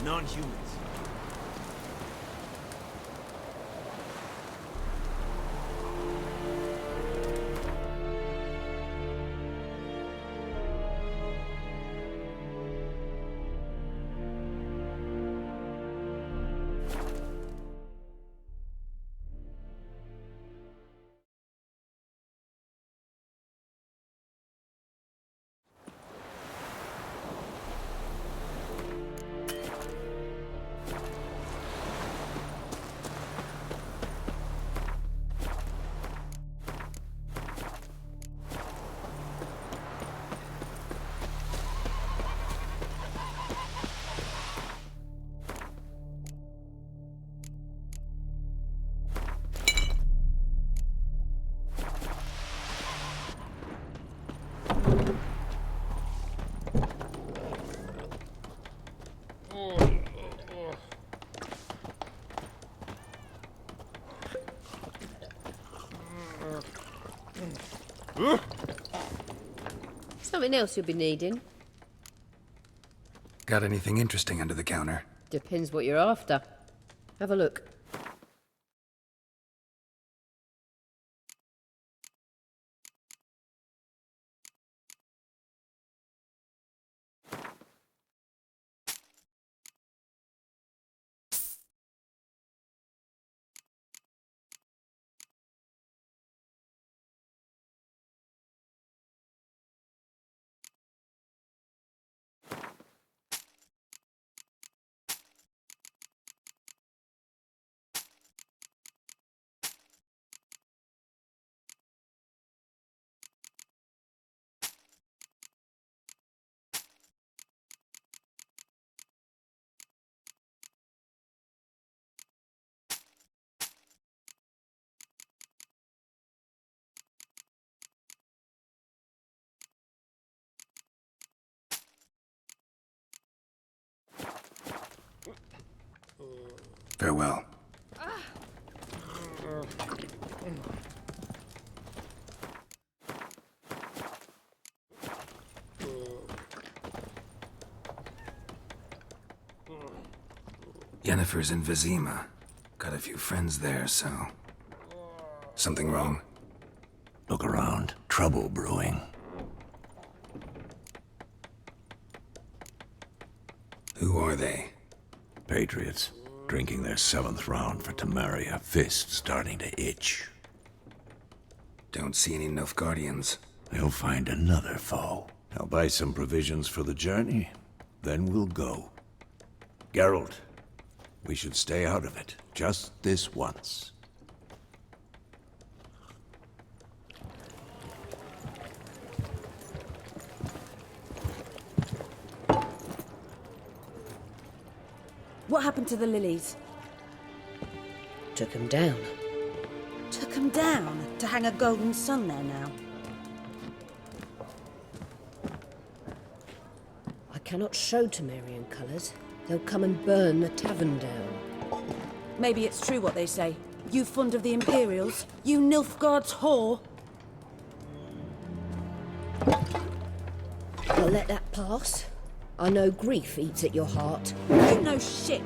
Non-humans. Something else you'll be needing? Got anything interesting under the counter? Depends what you're after. Have a look. Farewell. Yennefer's in Vizima. Got a few friends there, so... Something wrong? Look around. Trouble brewing. Who are they? Patriots. Drinking their 7th round for Temeria. Fist starting to itch. Don't see any Nilfgaardians. They'll find another foe. I'll buy some provisions for the journey. Then we'll go. Geralt, we should stay out of it. Just this once. What happened to the lilies? Took 'em down. Took 'em down to hang a golden sun there now. I cannot show Temerian colours. They'll come and burn the tavern down. Maybe it's true what they say. You fond of the Imperials? You Nilfgaard's whore? I'll let that pass. I know grief eats at your heart. You know shit.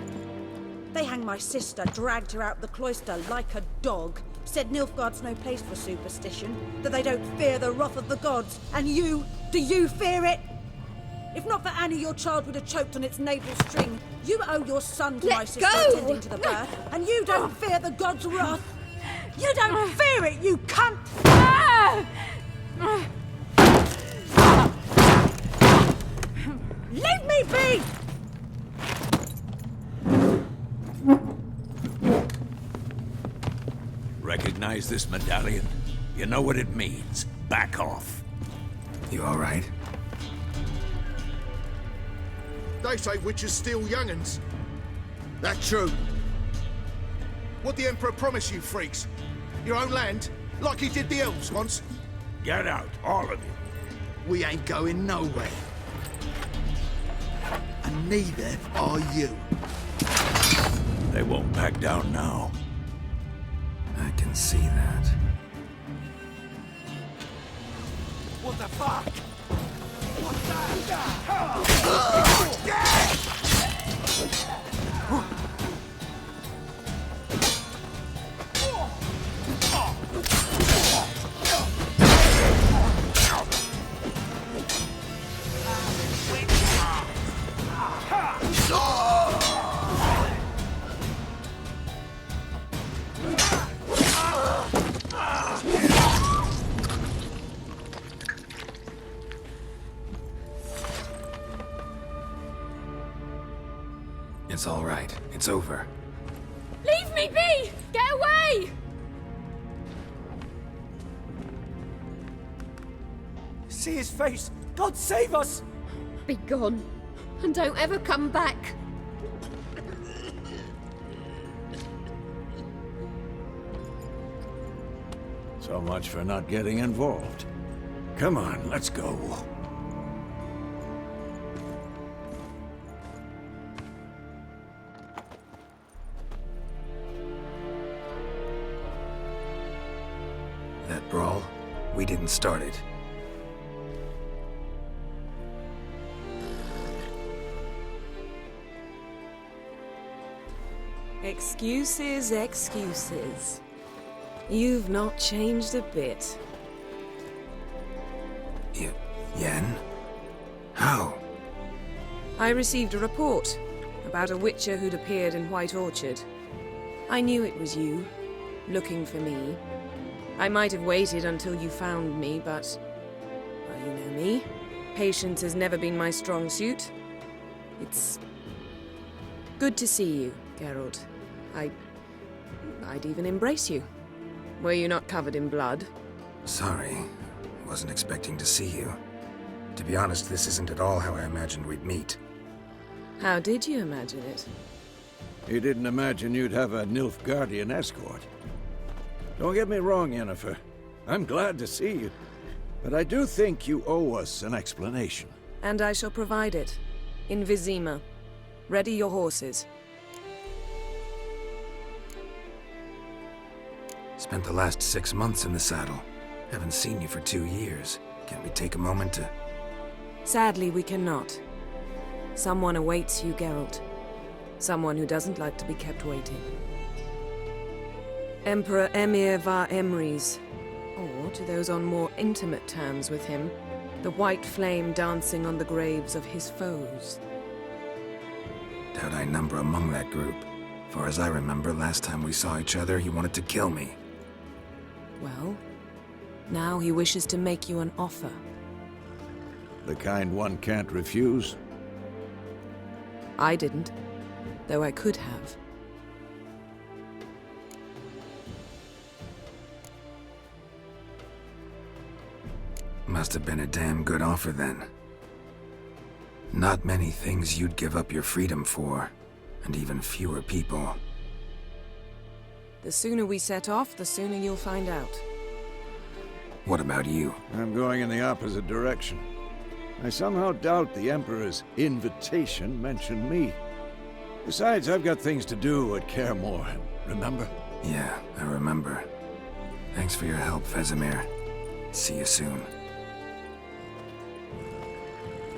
They hanged my sister, dragged her out the cloister like a dog. Said Nilfgaard's no place for superstition, that they don't fear the wrath of the gods. And you, do you fear it? If not for Annie, your child would have choked on its navel string. You owe your son to my sister attending to the birth, and you don't fear the gods' wrath. You don't fear it, you cunt! Leave me be! Recognize this medallion? You know what it means. Back off. You all right? They say witches steal young'uns. That true. What the Emperor promise you, freaks? Your own land? Like he did the elves once? Get out, all of you. We ain't going nowhere. And neither are you. They won't back down now. I can see that. What the fuck? What's that? It's all right. It's over. Leave me be! Get away! See his face! God save us! Be gone. And don't ever come back. So much for not getting involved. Come on, let's go. That brawl, we didn't start it. Excuses, excuses. You've not changed a bit. Yen? How? I received a report about a witcher who'd appeared in White Orchard. I knew it was you, looking for me. I might have waited until you found me, but... well, you know me. Patience has never been my strong suit. It's... good to see you, Geralt. I'd even embrace you. Were you not covered in blood? Sorry. Wasn't expecting to see you. To be honest, this isn't at all how I imagined we'd meet. How did you imagine it? You didn't imagine you'd have a Nilfgaardian escort. Don't get me wrong, Yennefer. I'm glad to see you. But I do think you owe us an explanation. And I shall provide it. In Vizima. Ready your horses. Spent the last 6 months in the saddle. Haven't seen you for 2 years. Can't we take a moment to... Sadly, we cannot. Someone awaits you, Geralt. Someone who doesn't like to be kept waiting. Emperor Emir var Emrys, or to those on more intimate terms with him, the white flame dancing on the graves of his foes. Doubt I number among that group. Far as I remember, last time we saw each other, he wanted to kill me. Well, now he wishes to make you an offer. The kind one can't refuse. I didn't, though I could have. Must have been a damn good offer then. Not many things you'd give up your freedom for, and even fewer people. The sooner we set off, the sooner you'll find out. What about you? I'm going in the opposite direction. I somehow doubt the Emperor's invitation mentioned me. Besides, I've got things to do at Kaer Morhen, remember? Yeah, I remember. Thanks for your help, Vesemir. See you soon.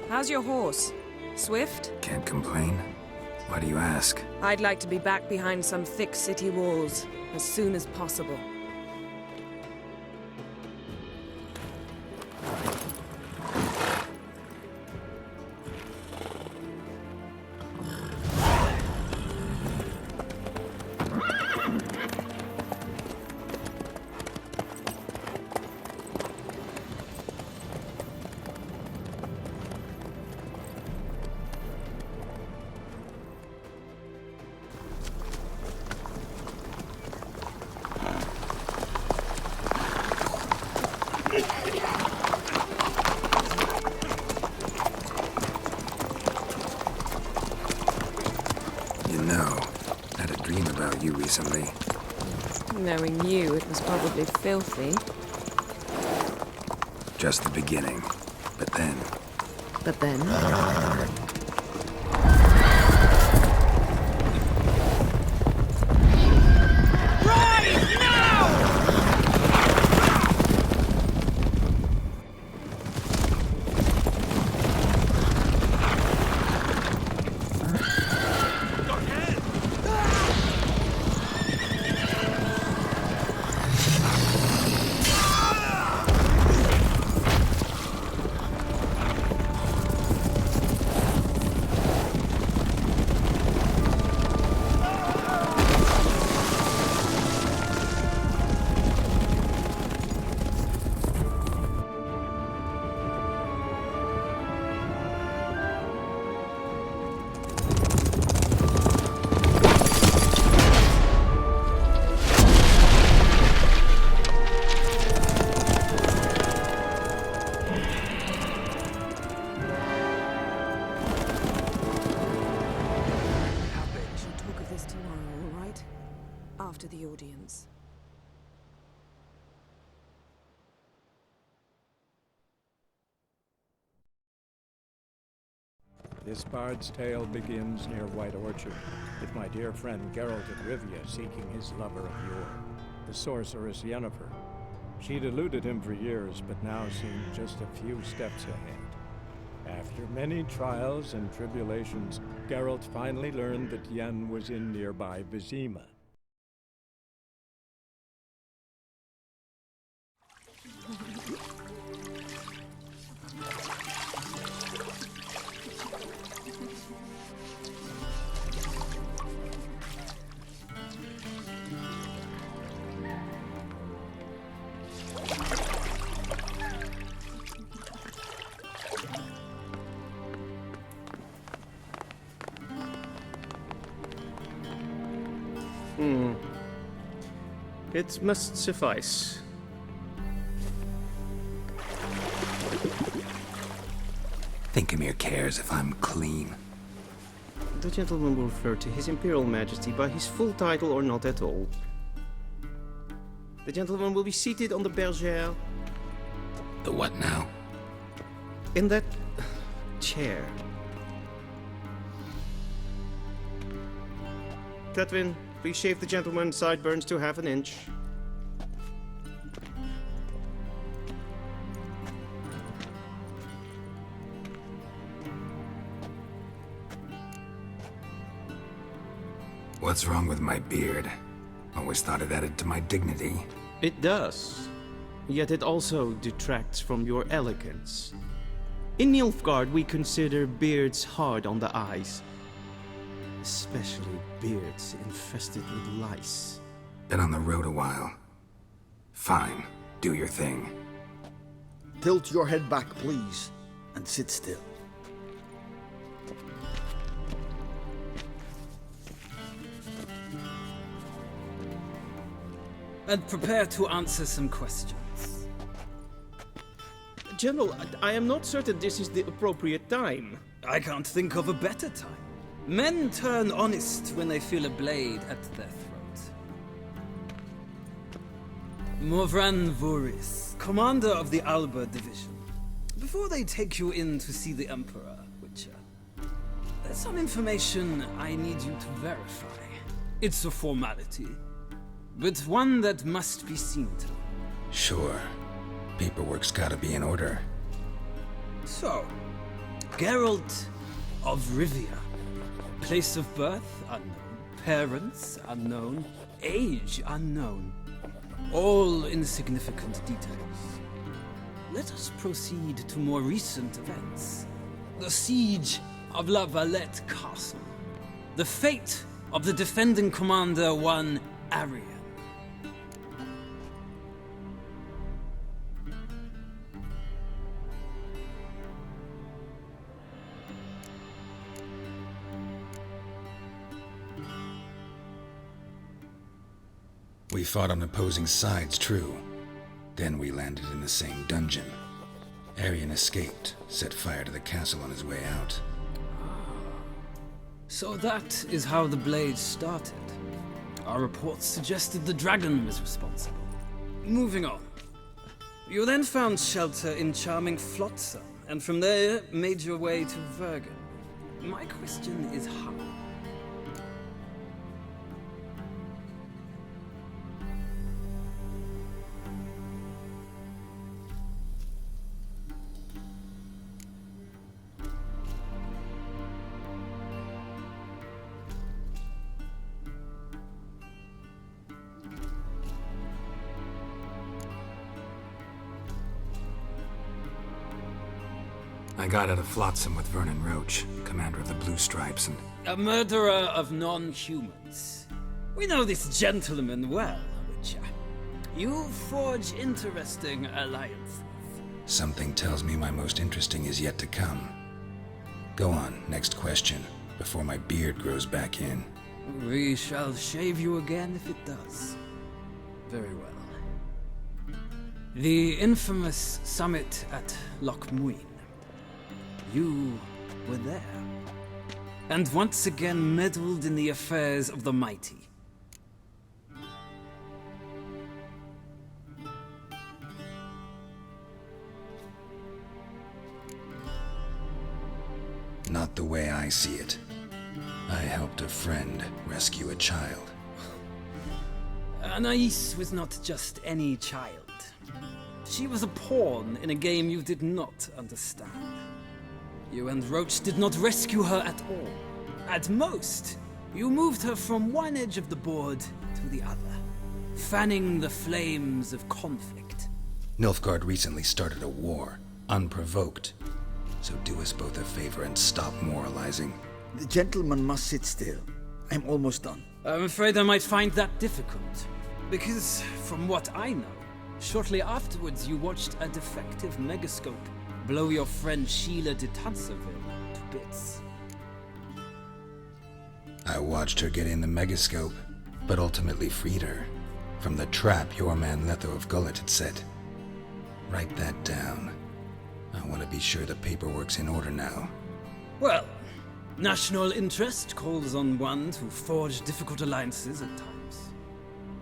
How's your horse? Swift? Can't complain. Why do you ask? I'd like to be back behind some thick city walls as soon as possible. You recently. Knowing you, it was probably filthy. Just the beginning. But then... But then? after the audience. This bard's tale begins near White Orchard, with my dear friend Geralt of Rivia seeking his lover of yore, the sorceress Yennefer. She'd eluded him for years, but now seemed just a few steps ahead. After many trials and tribulations, Geralt finally learned that Yen was in nearby Vizima. It must suffice. Thinkamere cares if I'm clean. The gentleman will refer to His Imperial Majesty by his full title or not at all. The gentleman will be seated on the bergère. The what now? In that chair. Tedwin, please shave the gentleman's sideburns to half an inch. What's wrong with my beard? Always thought it added to my dignity. It does. Yet it also detracts from your elegance. In Nilfgaard, we consider beards hard on the eyes. Especially beards infested with lice. Been on the road a while. Fine, do your thing. Tilt your head back, please, and sit still. And prepare to answer some questions. General, I am not certain this is the appropriate time. I can't think of a better time. Men turn honest when they feel a blade at their throat. Morvran Vuris, commander of the Alba Division. Before they take you in to see the Emperor, Witcher, there's some information I need you to verify. It's a formality, but one that must be seen to. Sure. Paperwork's gotta be in order. So, Geralt of Rivia. Place of birth unknown, parents unknown, age unknown. All insignificant details. Let us proceed to more recent events. The siege of La Valette Castle. The fate of the defending commander, one Arian. We fought on opposing sides, true. Then we landed in the same dungeon. Arian escaped, set fire to the castle on his way out. So that is how the Blade started. Our reports suggested the dragon was responsible. Moving on. You then found shelter in charming Flotsam, and from there made your way to Vergen. My question is how? I got out of Flotsam with Vernon Roach, commander of the Blue Stripes, and... A murderer of non-humans. We know this gentleman well, Witcher. You forge interesting alliances. Something tells me my most interesting is yet to come. Go on, next question, before my beard grows back in. We shall shave you again if it does. Very well. The infamous summit at Loch Muin. You were there, and once again meddled in the affairs of the mighty. the way I see it. I helped a friend rescue a child. Anais was not just any child. She was a pawn in a game you did not understand. You and Roach did not rescue her at all. At most, you moved her from one edge of the board to the other, fanning the flames of conflict. Nilfgaard recently started a war, unprovoked. So do us both a favor and stop moralizing. The gentleman must sit still. I'm almost done. I'm afraid I might find that difficult. Because, from what I know, shortly afterwards you watched a defective megascope blow your friend Sheila de Tanseville to bits. I watched her get in the megascope, but ultimately freed her from the trap your man Letho of Gullet had set. Write that down. I want to be sure the paperwork's in order now. Well, national interest calls on one to forge difficult alliances at times.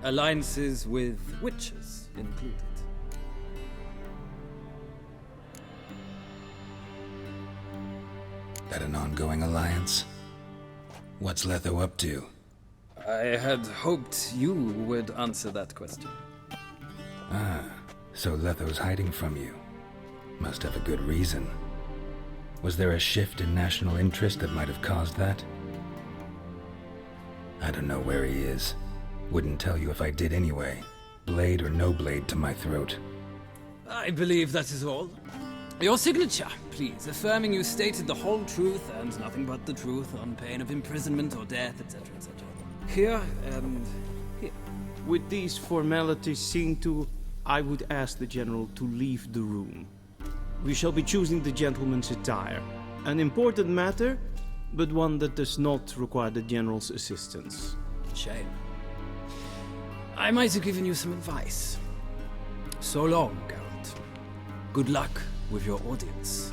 Alliances with witches included. That an ongoing alliance? What's Letho up to? I had hoped you would answer that question. Ah, so Letho's hiding from you. Must have a good reason. Was there a shift in national interest that might have caused that? I don't know where he is. Wouldn't tell you if I did anyway. Blade or no blade to my throat. I believe that is all. Your signature, please, affirming you stated the whole truth and nothing but the truth on pain of imprisonment or death, etc., etc. Here and here. With these formalities seen to, I would ask the General to leave the room. We shall be choosing the gentleman's attire. An important matter, but one that does not require the General's assistance. Shame. I might have given you some advice. So long, Geralt. Good luck with your audience.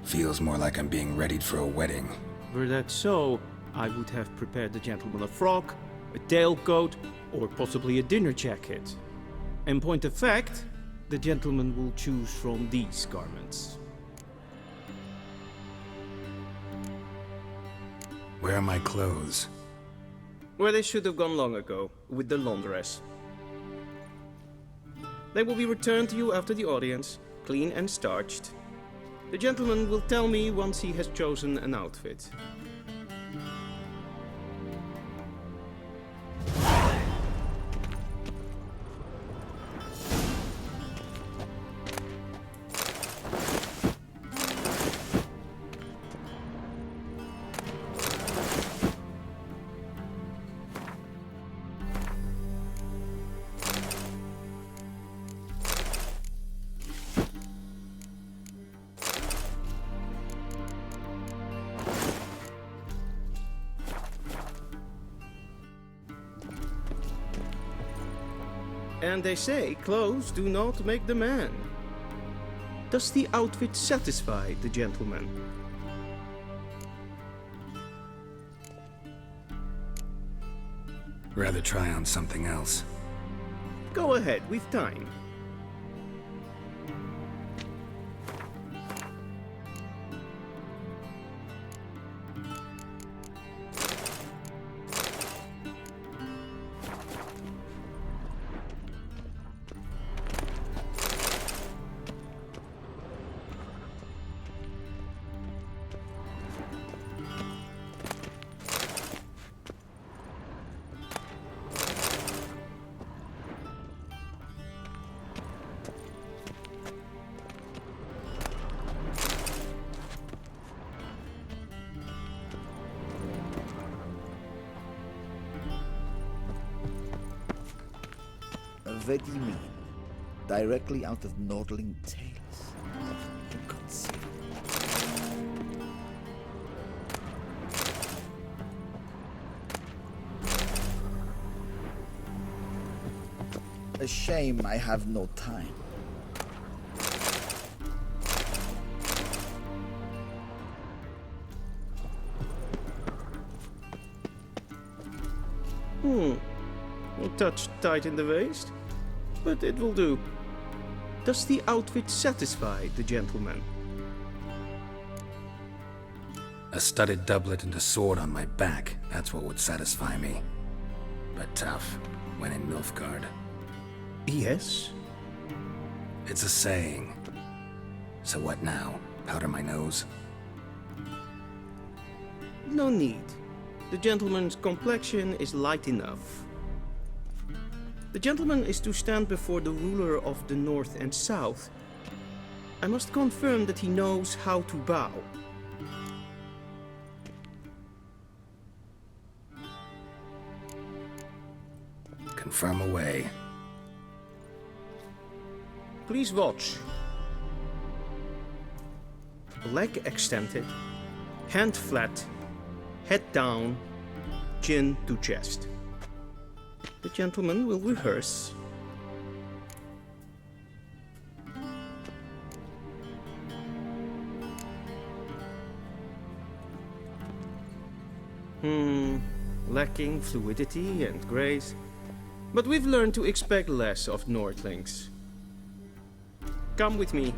Feels more like I'm being readied for a wedding. Were that so, I would have prepared the gentleman a frock, a tailcoat, or possibly a dinner jacket. In point of fact, the gentleman will choose from these garments. Where are my clothes? Where they should have gone long ago, with the laundress. They will be returned to you after the audience, clean and starched. The gentleman will tell me once he has chosen an outfit. And they say clothes do not make the man. Does the outfit satisfy the gentleman? Rather try on something else. Go ahead, we've time. What do you mean? Directly out of Nordling Tales? Inconceivable. A shame I have no time. A touch tight in the waist, but it will do. Does the outfit satisfy the gentleman? A studded doublet and a sword on my back, that's what would satisfy me. But tough, when in Nilfgaard. Yes. It's a saying. So what now? Powder my nose? No need. The gentleman's complexion is light enough. The gentleman is to stand before the ruler of the North and South. I must confirm that he knows how to bow. Confirm away. Please watch. Leg extended, hand flat, head down, chin to chest. The gentleman will rehearse. Lacking fluidity and grace. But we've learned to expect less of Nordlings. Come with me.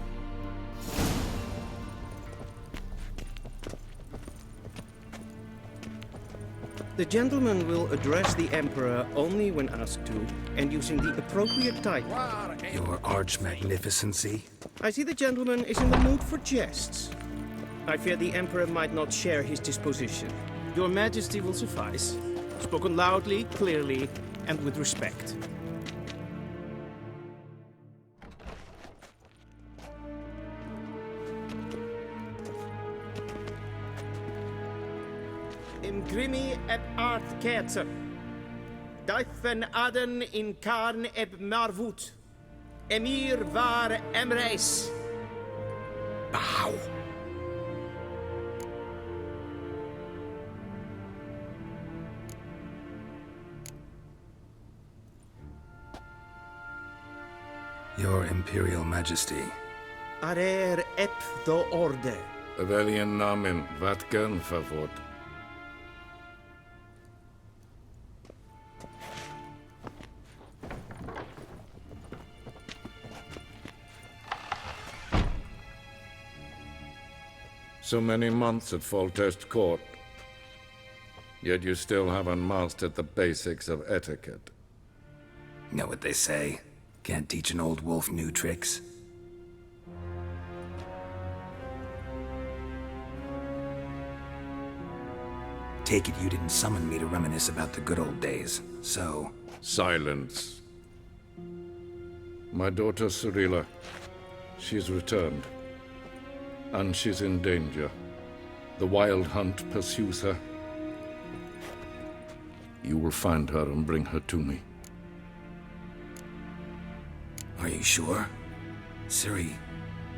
The gentleman will address the Emperor only when asked to, and using the appropriate title. Your Arch-Magnificency? I see the gentleman is in the mood for jests. I fear the Emperor might not share his disposition. Your Majesty will suffice. Spoken loudly, clearly, and with respect. Imgrimi eb art ketzer. Duifen aden in karn eb marvut. Emir var emreis. Bow. Your Imperial Majesty. Arer ep do orde. Weljen namen Vatkan favort. So many months at Foltest Court, yet you still haven't mastered the basics of etiquette. Know what they say? Can't teach an old wolf new tricks. Take it you didn't summon me to reminisce about the good old days, so... Silence. My daughter Cyrilla, she's returned. And she's in danger. The Wild Hunt pursues her. You will find her and bring her to me. Are you sure? Ciri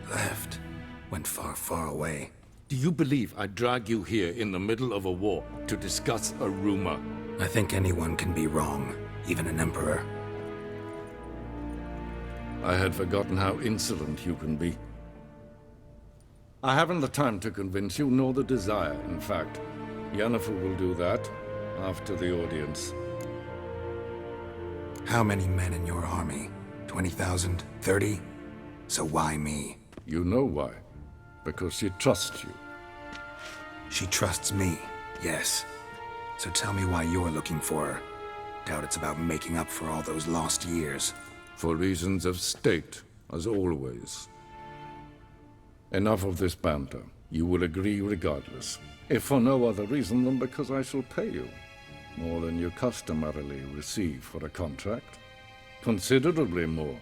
left. Went far, far away. Do you believe I'd drag you here in the middle of a war to discuss a rumor? I think anyone can be wrong, even an emperor. I had forgotten how insolent you can be. I haven't the time to convince you, nor the desire, in fact. Yennefer will do that after the audience. How many men in your army? 20,000? 30? So why me? You know why. Because she trusts you. She trusts me, yes. So tell me why you're looking for her. Doubt it's about making up for all those lost years. For reasons of state, as always. Enough of this banter. You will agree regardless. If for no other reason than because I shall pay you. More than you customarily receive for a contract. Considerably more.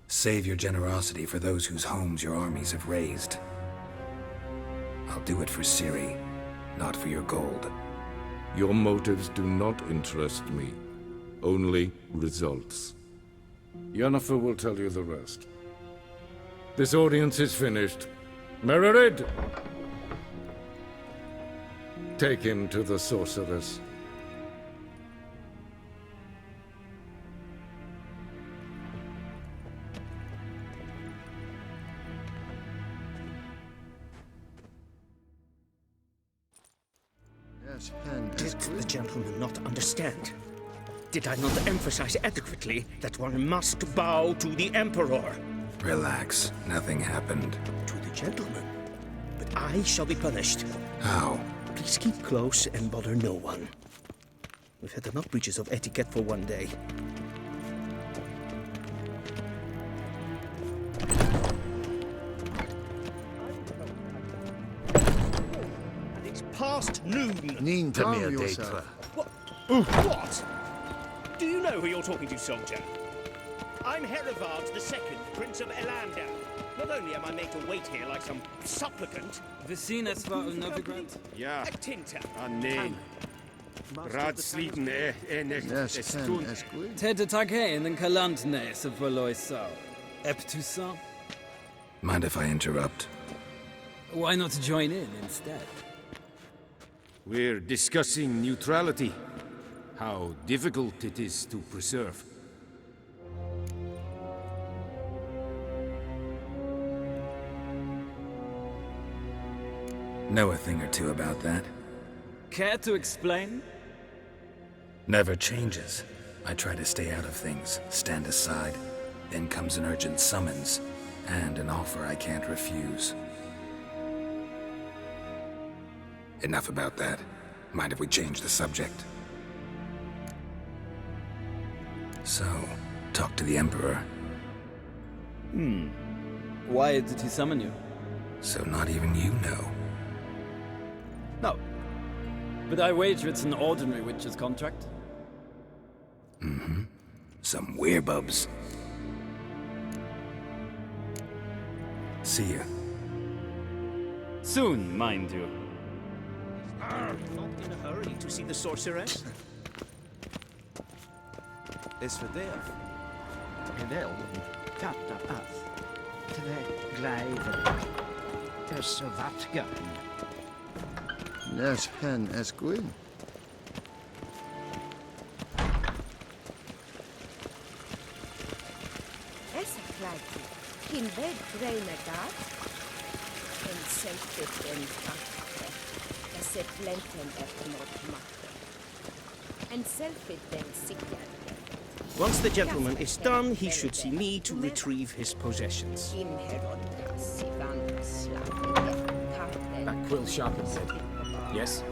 Save your generosity for those whose homes your armies have razed. I'll do it for Ciri, not for your gold. Your motives do not interest me. Only results. Yennefer will tell you the rest. This audience is finished. Mererid! Take him to the sorceress. Did the gentleman not understand? Did I not emphasize adequately that one must bow to the Emperor? Relax. Nothing happened. To the gentleman. But I shall be punished. How? Please keep close and bother no one. We've had enough breaches of etiquette for one day. And it's past noon. Calm yourself. What? Do you know who you're talking to, soldier? I'm Herivard II, Prince of Elandel. Not only am I made to wait here like some supplicant... We zien het wel Novigrad? Ja. Tinta. Nee. Raadsliden Yes, Pen, is good. Tede Taghain en Kalandne se verloisau. Pt.10. Mind if I interrupt? Why not join in instead? We're discussing neutrality. How difficult it is to preserve. Know a thing or two about that? Care to explain? Never changes. I try to stay out of things, stand aside. Then comes an urgent summons, and an offer I can't refuse. Enough about that. Mind if we change the subject? So, talk to the Emperor. Why did he summon you? So not even you know. No. But I wager it's an ordinary witch's contract. Mm-hmm. Some werebubs. See ya. Soon, mind you. Not in a hurry to see the sorceress. Is verdeeld. Geweldig. Katapaf. Twee glijven. Tussen watken. Yes, Pen, is good. Essa flighty. In bed trainer guard. En selfie en fakte. Esse plenten efter något matte. En selfie den sikker. Once the gentleman is done, he should see me to retrieve his possessions. That quill sharpened said. Yes?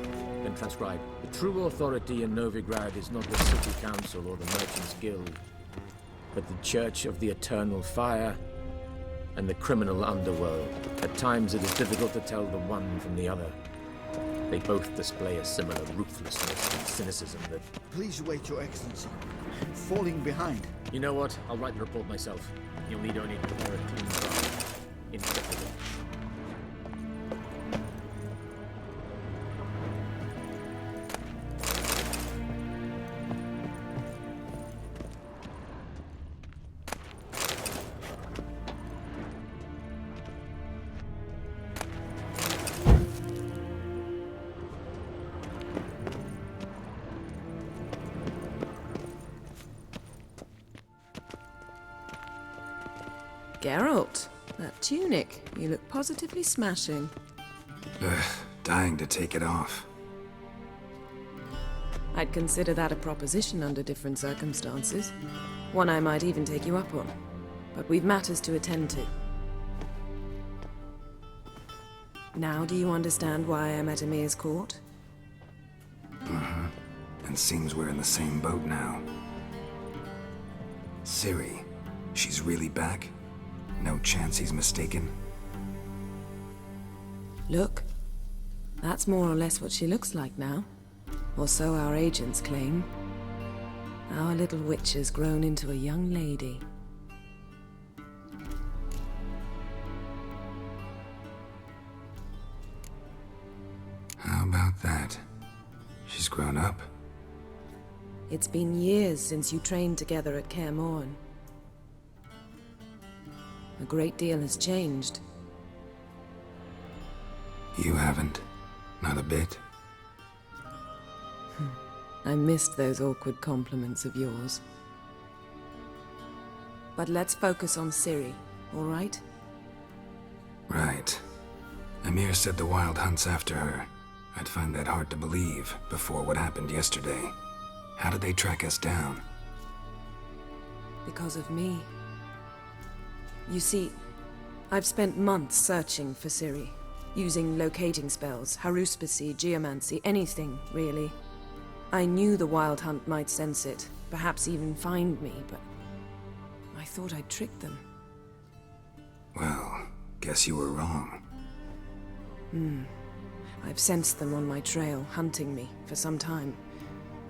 Then transcribe. The true authority in Novigrad is not the city council or the merchants' guild, but the Church of the Eternal Fire and the criminal underworld. At times it is difficult to tell the one from the other. They both display a similar ruthlessness and cynicism that... Please wait, Your Excellency. I'm falling behind. You know what? I'll write the report myself. You'll need only to prepare a clean draft. Inseparable. Geralt, that tunic. You look positively smashing. Ugh, dying to take it off. I'd consider that a proposition under different circumstances. One I might even take you up on. But we've matters to attend to. Now do you understand why I'm at Emir's court? Mm-hmm. And seems we're in the same boat now. Ciri, she's really back? No chance he's mistaken? Look. That's more or less what she looks like now. Or so our agents claim. Our little witch has grown into a young lady. How about that? She's grown up? It's been years since you trained together at Kaer Morhen. A great deal has changed. You haven't. Not a bit. I missed those awkward compliments of yours. But let's focus on Ciri, all right? Right. Emir said the Wild hunts after her. I'd find that hard to believe before what happened yesterday. How did they track us down? Because of me. You see, I've spent months searching for Ciri, using locating spells, haruspicy, geomancy, anything, really. I knew the Wild Hunt might sense it, perhaps even find me, but I thought I'd tricked them. Well, guess you were wrong. I've sensed them on my trail, hunting me, for some time.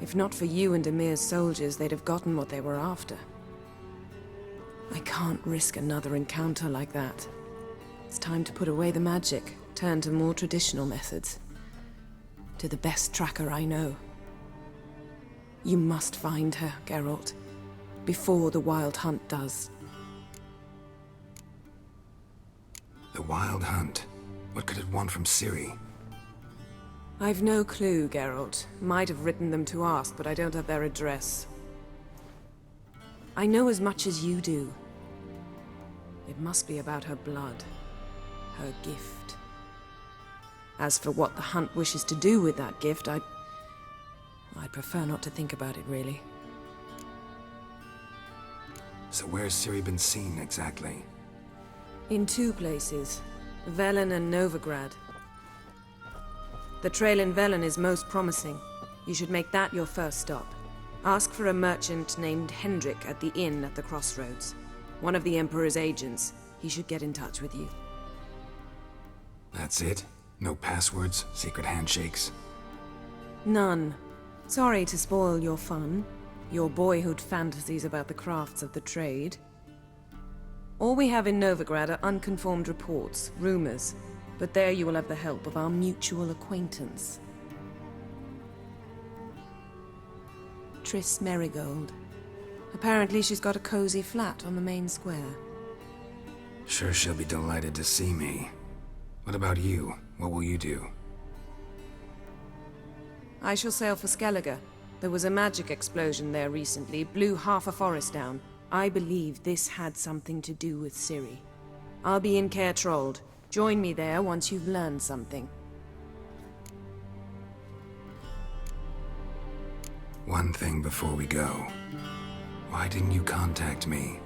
If not for you and Emir's soldiers, they'd have gotten what they were after. I can't risk another encounter like that. It's time to put away the magic, turn to more traditional methods. To the best tracker I know. You must find her, Geralt, before the Wild Hunt does. The Wild Hunt? What could it want from Ciri? I've no clue, Geralt. Might have written them to ask, but I don't have their address. I know as much as you do. It must be about her blood. Her gift. As for what the Hunt wishes to do with that gift, I'd prefer not to think about it, really. So where's Ciri been seen, exactly? In 2 places. Velen and Novigrad. The trail in Velen is most promising. You should make that your first stop. Ask for a merchant named Hendrik at the inn at the crossroads. One of the Emperor's agents. He should get in touch with you. That's it? No passwords? Secret handshakes? None. Sorry to spoil your fun. Your boyhood fantasies about the crafts of the trade. All we have in Novigrad are unconfirmed reports, rumors. But there you will have the help of our mutual acquaintance. Triss Merigold. Apparently she's got a cozy flat on the main square. Sure she'll be delighted to see me. What about you? What will you do? I shall sail for Skellige. There was a magic explosion there recently, blew half a forest down. I believe this had something to do with Ciri. I'll be in Caer Trold. Join me there once you've learned something. One thing before we go. Why didn't you contact me?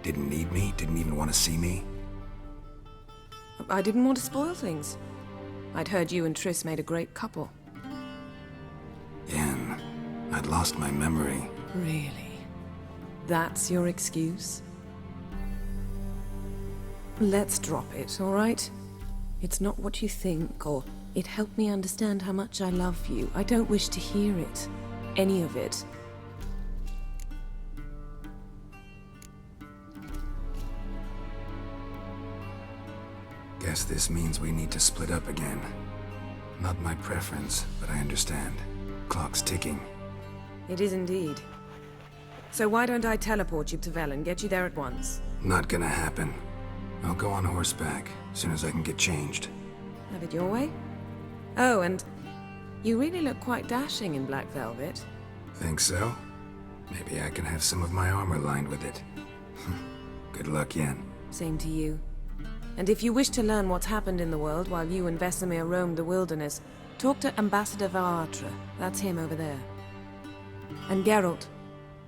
Didn't need me? Didn't even want to see me? I didn't want to spoil things. I'd heard you and Triss made a great couple. Yen, I'd lost my memory. Really? That's your excuse? Let's drop it, all right? It's not what you think, or it helped me understand how much I love you. I don't wish to hear it. Any of it. Guess this means we need to split up again. Not my preference, but I understand. Clock's ticking. It is indeed. So why don't I teleport you to Velen, get you there at once? Not gonna happen. I'll go on horseback, as soon as I can get changed. Have it your way? Oh, and you really look quite dashing in black velvet. Think so? Maybe I can have some of my armor lined with it. Good luck, Yen. Same to you. And if you wish to learn what's happened in the world while you and Vesemir roamed the wilderness, talk to Ambassador Varatra. That's him over there. And Geralt,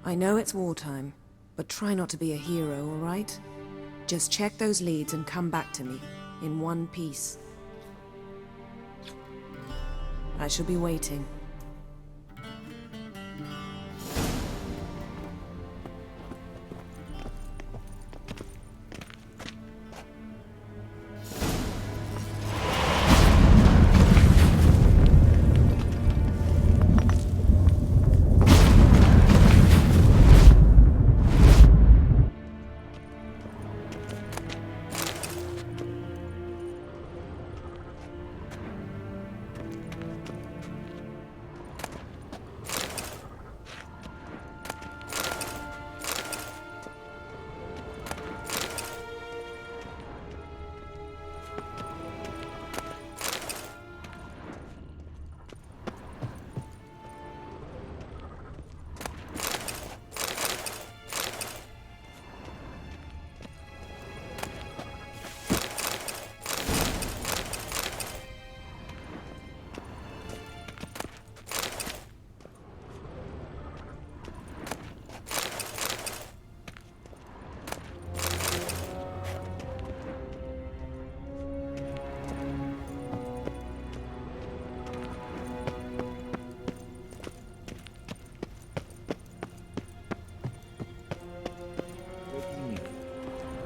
I know it's wartime, but try not to be a hero, all right? Just check those leads and come back to me, in one piece. I shall be waiting.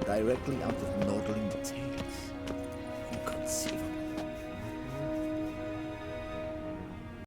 directly out of Nordling tales. Inconceivable.